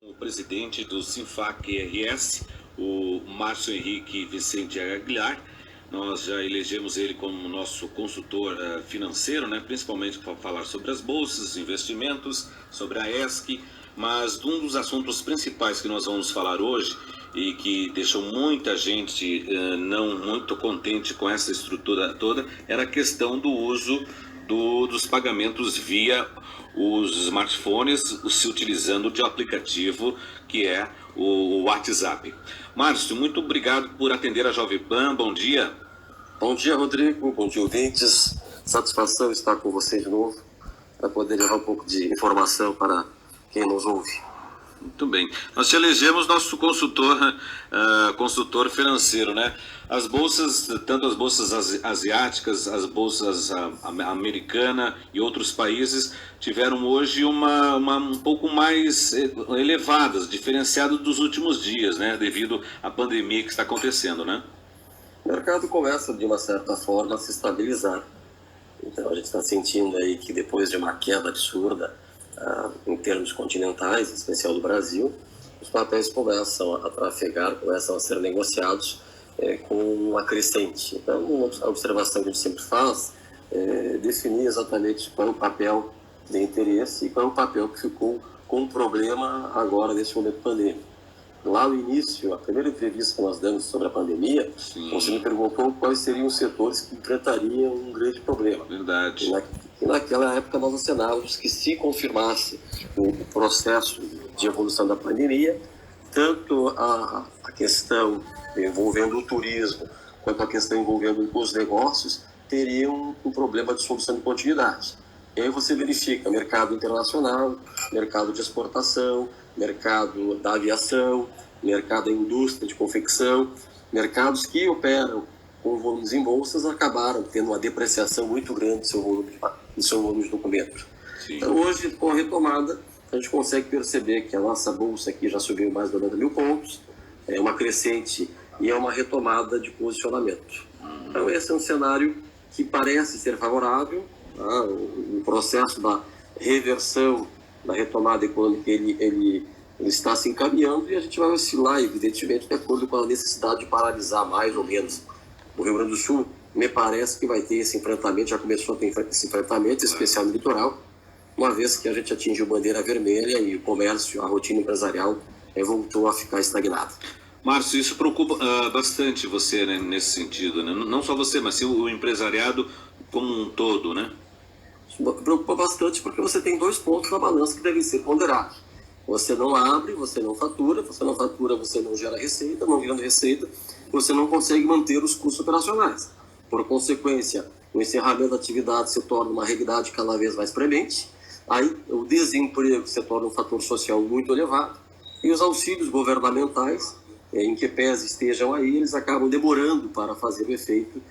O presidente do Sinfac-RS, o Márcio Henrique Vicente Aguilar. Nós já elegemos ele como nosso consultor financeiro, né? Principalmente para falar sobre as bolsas, investimentos, sobre a ESC, mas um dos assuntos principais que nós vamos falar hoje e que deixou muita gente não muito contente com essa estrutura toda era a questão do uso dos pagamentos via os smartphones, se utilizando de aplicativo que é o WhatsApp. Márcio, muito obrigado por atender a Jovem Pan. Bom dia. Bom dia, Rodrigo. Bom dia, ouvintes. Satisfação estar com vocês de novo para poder levar um pouco de informação para quem nos ouve. Muito bem. Nós te elegemos nosso consultor financeiro, né? As bolsas, tanto as bolsas asiáticas, as bolsas americana e outros países tiveram hoje um pouco mais elevadas, diferenciadas dos últimos dias, né? Devido à pandemia que está acontecendo, né? O mercado começa, de uma certa forma, a se estabilizar. Então, a gente está sentindo aí que depois de uma queda absurda, em termos continentais, em especial do Brasil, os papéis começam a trafegar, começam a ser negociados com uma crescente. Então, uma observação que a gente sempre faz é definir exatamente qual é o papel de interesse e qual é o papel que ficou com problema agora, nesse momento pandêmico. Lá no início, a primeira entrevista que nós damos sobre a pandemia, você me perguntou quais seriam os setores que enfrentariam um grande problema. Verdade. E naquela época nós assinávamos que, se confirmasse o processo de evolução da pandemia, tanto a questão envolvendo o turismo quanto a questão envolvendo os negócios teriam um problema de solução de continuidade. E aí você verifica mercado internacional, mercado de exportação, mercado da aviação, mercado da indústria de confecção, mercados que operam com volumes em bolsas acabaram tendo uma depreciação muito grande do seu volume de documento. Sim. Então, hoje, com a retomada, a gente consegue perceber que a nossa bolsa aqui já subiu mais de 90 mil pontos, é uma crescente e é uma retomada de posicionamento. Então, esse é um cenário que parece ser favorável. O processo da reversão, da retomada econômica, ele está se encaminhando e a gente vai oscilar, evidentemente, de acordo com a necessidade de paralisar mais ou menos. O Rio Grande do Sul, me parece que vai ter esse enfrentamento, já começou a ter esse enfrentamento, especial no litoral, uma vez que a gente atingiu bandeira vermelha e o comércio, a rotina empresarial voltou a ficar estagnada. Márcio, isso preocupa bastante você, né, nesse sentido, né? Não só você, mas sim o empresariado como um todo, né? Preocupa bastante porque você tem dois pontos na balança que devem ser ponderados. Você não abre, você não fatura, você não gera receita, não gerando receita, você não consegue manter os custos operacionais. Por consequência, o encerramento da atividade se torna uma realidade cada vez mais premente, aí o desemprego se torna um fator social muito elevado, e os auxílios governamentais, em que pese estejam aí, eles acabam demorando para fazer o efeito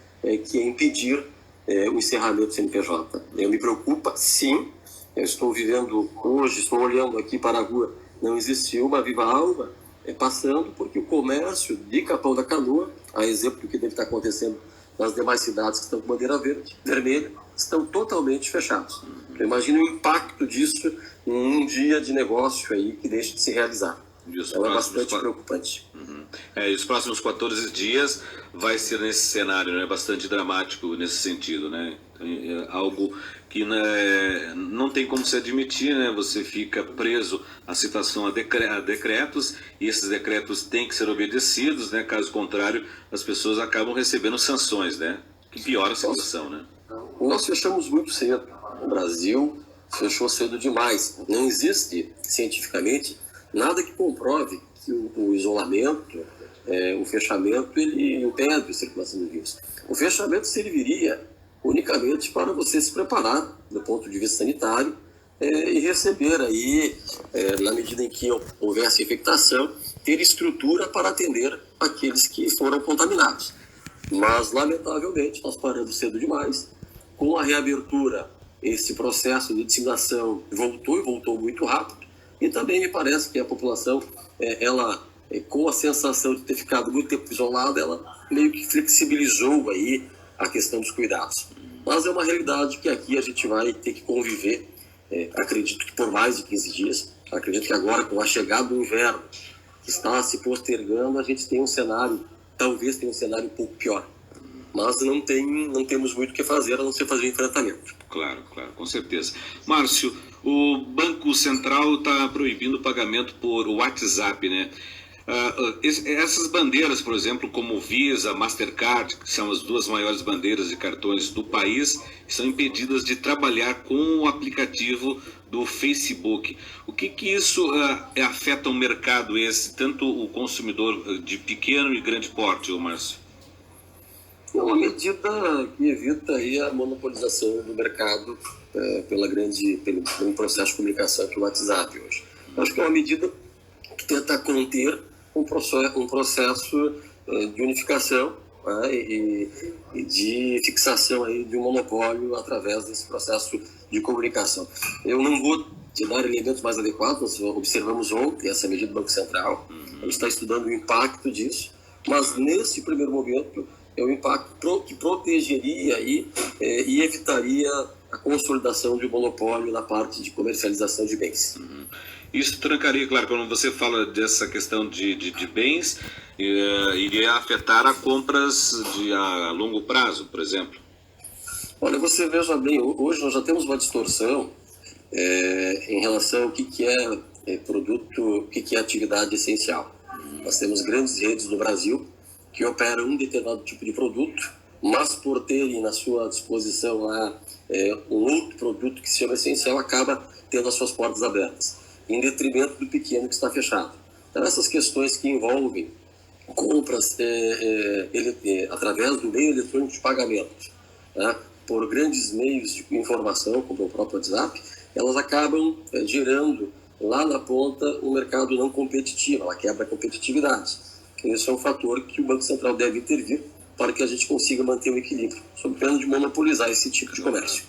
que é impedir o encerramento do CNPJ. Me preocupa, sim. Eu estou vivendo hoje, estou olhando aqui para a rua, não existiu uma viva alma passando, porque o comércio de Capão da Canoa, a exemplo do que deve estar acontecendo nas demais cidades que estão com bandeira vermelha, estão totalmente fechados. Imagina o impacto disso em um dia de negócio aí que deixa de se realizar. Então é bastante preocupante. E os próximos 14 dias vai ser nesse cenário, né, bastante dramático nesse sentido, né? É algo que, né, não tem como se admitir, né? Você fica preso à citação a decretos, e esses decretos têm que ser obedecidos, né? Caso contrário, as pessoas acabam recebendo sanções, né? Que piora a situação, né? Nós fechamos muito cedo. O Brasil fechou cedo demais. Não existe, cientificamente, nada que comprove que o isolamento, o fechamento, ele impede a circulação do vírus. O fechamento serviria unicamente para você se preparar do ponto de vista sanitário e receber aí, na medida em que houvesse infectação, ter estrutura para atender aqueles que foram contaminados. Mas, lamentavelmente, nós paramos cedo demais. Com a reabertura, esse processo de disseminação voltou muito rápido. E também me parece que a população, com a sensação de ter ficado muito tempo isolada, ela meio que flexibilizou aí a questão dos cuidados. Mas é uma realidade que aqui a gente vai ter que conviver, acredito que por mais de 15 dias, Acredito que agora, com a chegada do inverno, que está se postergando, a gente tem um cenário, talvez tenha um cenário um pouco pior. Mas não temos muito o que fazer, a não ser fazer enfrentamento. Claro, com certeza. Márcio, o Banco Central está proibindo o pagamento por WhatsApp, né? Essas bandeiras, por exemplo, como Visa, Mastercard, que são as duas maiores bandeiras de cartões do país, são impedidas de trabalhar com o aplicativo do Facebook. O que isso afeta o mercado esse, tanto o consumidor de pequeno e grande porte, Márcio? É uma medida que evita aí a monopolização do mercado pelo processo de comunicação que é o WhatsApp hoje. Acho que é uma medida que tenta conter um processo de unificação, né, e de fixação aí de um monopólio através desse processo de comunicação. Eu não vou te dar elementos mais adequados, nós observamos ontem essa medida do Banco Central, a gente está estudando o impacto disso, mas nesse primeiro momento é um impacto que protegeria e evitaria a consolidação de um monopólio na parte de comercialização de bens. Isso trancaria, claro, quando você fala dessa questão de bens, iria afetar a compras a longo prazo, por exemplo? Olha, você veja bem, hoje nós já temos uma distorção em relação ao que é produto, o que é atividade essencial. Nós temos grandes redes no Brasil que operam um determinado tipo de produto, mas por terem na sua disposição lá um outro produto que se chama essencial, acaba tendo as suas portas abertas, em detrimento do pequeno que está fechado. Então, essas questões que envolvem compras através do meio eletrônico de pagamento, né, por grandes meios de informação, como o próprio WhatsApp, elas acabam gerando lá na ponta um mercado não competitivo, ela quebra a competitividade. Esse é um fator que o Banco Central deve intervir para que a gente consiga manter o equilíbrio, sob pena de monopolizar esse tipo de comércio.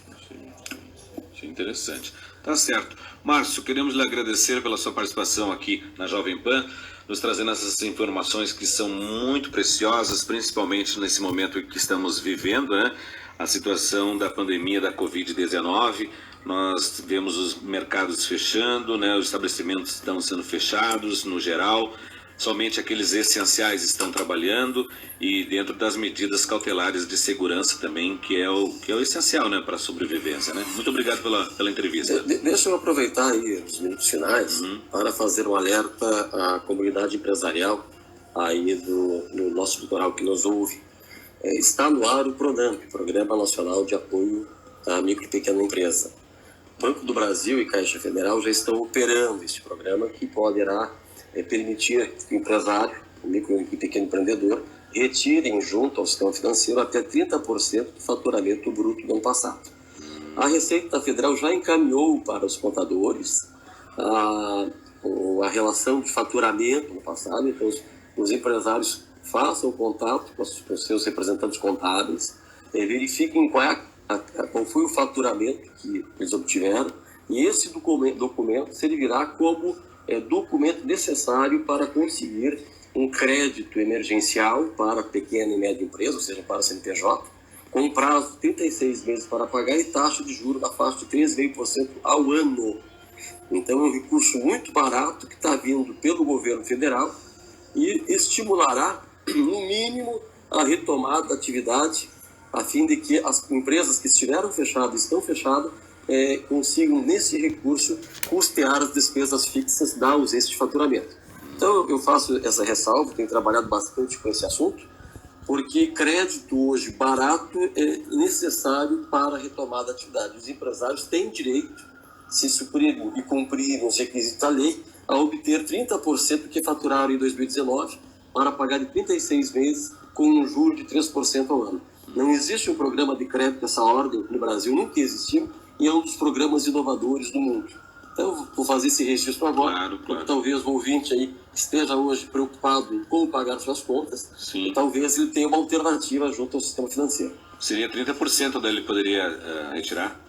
Achei interessante. Tá certo. Márcio, queremos lhe agradecer pela sua participação aqui na Jovem Pan, nos trazendo essas informações que são muito preciosas, principalmente nesse momento que estamos vivendo, né? A situação da pandemia da Covid-19, nós vemos os mercados fechando, né? Os estabelecimentos estão sendo fechados no geral, somente aqueles essenciais estão trabalhando e dentro das medidas cautelares de segurança também, que é o essencial, né, para a sobrevivência, né? Muito obrigado pela entrevista. Deixa eu aproveitar aí os minutos finais para fazer um alerta à comunidade empresarial aí do nosso litoral que nos ouve. Está no ar o PRONAMP, Programa Nacional de Apoio à Micro e Pequena Empresa. Banco do Brasil e Caixa Federal já estão operando este programa que poderá permitir que o empresário, o micro e pequeno empreendedor, retirem junto ao sistema financeiro até 30% do faturamento bruto do ano passado. A Receita Federal já encaminhou para os contadores a relação de faturamento no passado, então os empresários façam contato com os seus representantes contábeis, verifiquem qual foi o faturamento que eles obtiveram, e esse documento servirá como documento necessário para conseguir um crédito emergencial para pequena e média empresa, ou seja, para a CNPJ, com prazo de 36 meses para pagar e taxa de juros na faixa de 13,5% ao ano. Então, é um recurso muito barato que está vindo pelo governo federal e estimulará, no mínimo, a retomada da atividade, a fim de que as empresas que estiveram fechadas, estão fechadas, consigam, nesse recurso, custear as despesas fixas da ausência de faturamento. Então, eu faço essa ressalva, tenho trabalhado bastante com esse assunto, porque crédito hoje barato é necessário para a retomada da atividade. Os empresários têm direito, se suprirem e cumprirem os requisitos da lei, a obter 30% do que faturaram em 2019 para pagar em 36 meses com um juro de 3% ao ano. Não existe um programa de crédito dessa ordem no Brasil, nunca existiu, e é um dos programas inovadores do mundo. Então, vou fazer esse registro agora, porque talvez o ouvinte aí esteja hoje preocupado em como pagar suas contas, e talvez ele tenha uma alternativa junto ao sistema financeiro. Seria 30% dele poderia retirar?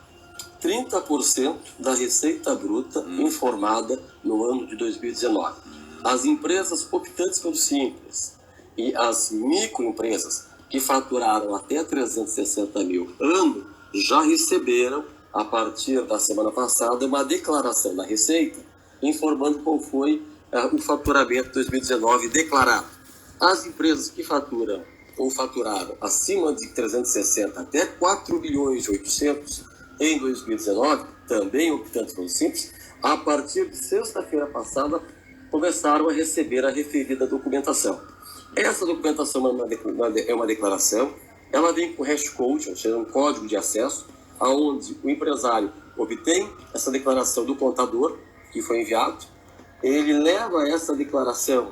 30% da receita bruta informada no ano de 2019. As empresas optantes pelo Simples e as microempresas que faturaram até 360 mil ano já receberam, a partir da semana passada, uma declaração da Receita informando qual foi o faturamento de 2019 declarado. As empresas que faturam ou faturaram acima de 360 até 4 bilhões e 800 em 2019, também optando pelo Simples, a partir de sexta-feira passada, começaram a receber a referida documentação. Essa documentação é uma declaração, ela vem com hash code, ou seja, um código de acesso, onde o empresário obtém essa declaração do contador, que foi enviado, ele leva essa declaração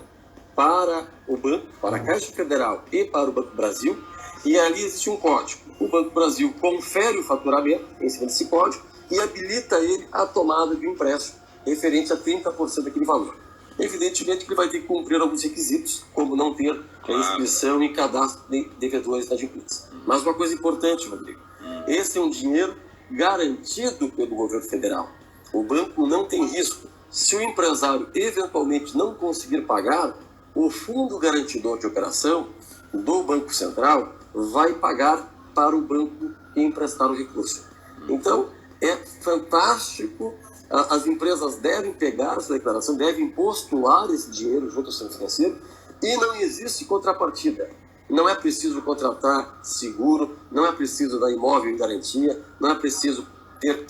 para o banco, para a Caixa Federal e para o Banco Brasil, e ali existe um código. O Banco Brasil confere o faturamento em cima desse código e habilita ele a tomada de um empréstimo referente a 30% daquele valor. Evidentemente que ele vai ter que cumprir alguns requisitos, como não ter inscrição e cadastro de devedores inadimplentes. Mas uma coisa importante, Rodrigo, esse é um dinheiro garantido pelo governo federal. O banco não tem risco. Se o empresário eventualmente não conseguir pagar, o fundo garantidor de operação do Banco Central vai pagar para o banco emprestar o recurso. Então, é fantástico. As empresas devem pegar essa declaração, devem postular esse dinheiro junto ao sistema financeiro e não existe contrapartida. Não é preciso contratar seguro, não é preciso dar imóvel em garantia, não é preciso ter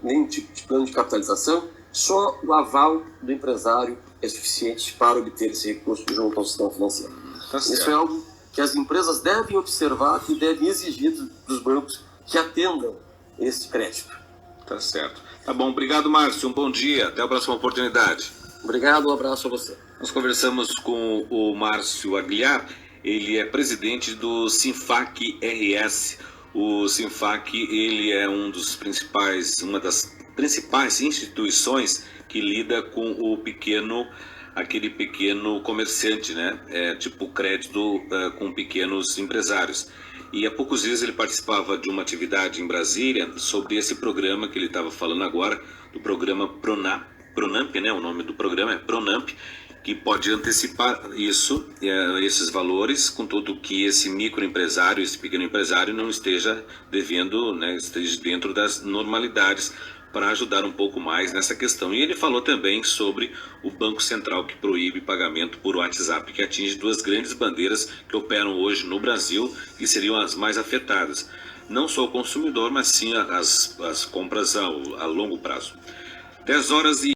nenhum tipo de plano de capitalização, só o aval do empresário é suficiente para obter esse recurso junto ao sistema financeiro. Isso é algo que as empresas devem observar e devem exigir dos bancos que atendam esse crédito. Tá certo. Tá bom, obrigado, Márcio. Um bom dia. Até a próxima oportunidade. Obrigado, um abraço a você. Nós conversamos com o Márcio Aguiar. Ele é presidente do Sinfac RS. O Sinfac, ele é uma das principais instituições que lida com aquele pequeno comerciante, né? Tipo crédito com pequenos empresários. E há poucos dias ele participava de uma atividade em Brasília sobre esse programa que ele estava falando agora, do programa Pronamp, né? O nome do programa é Pronamp, que pode antecipar esses valores, contudo que esse microempresário, esse pequeno empresário não esteja devendo, né? Esteja dentro das normalidades, para ajudar um pouco mais nessa questão. E ele falou também sobre o Banco Central, que proíbe pagamento por WhatsApp, que atinge duas grandes bandeiras que operam hoje no Brasil e seriam as mais afetadas. Não só o consumidor, mas sim as compras a longo prazo. 10 horas e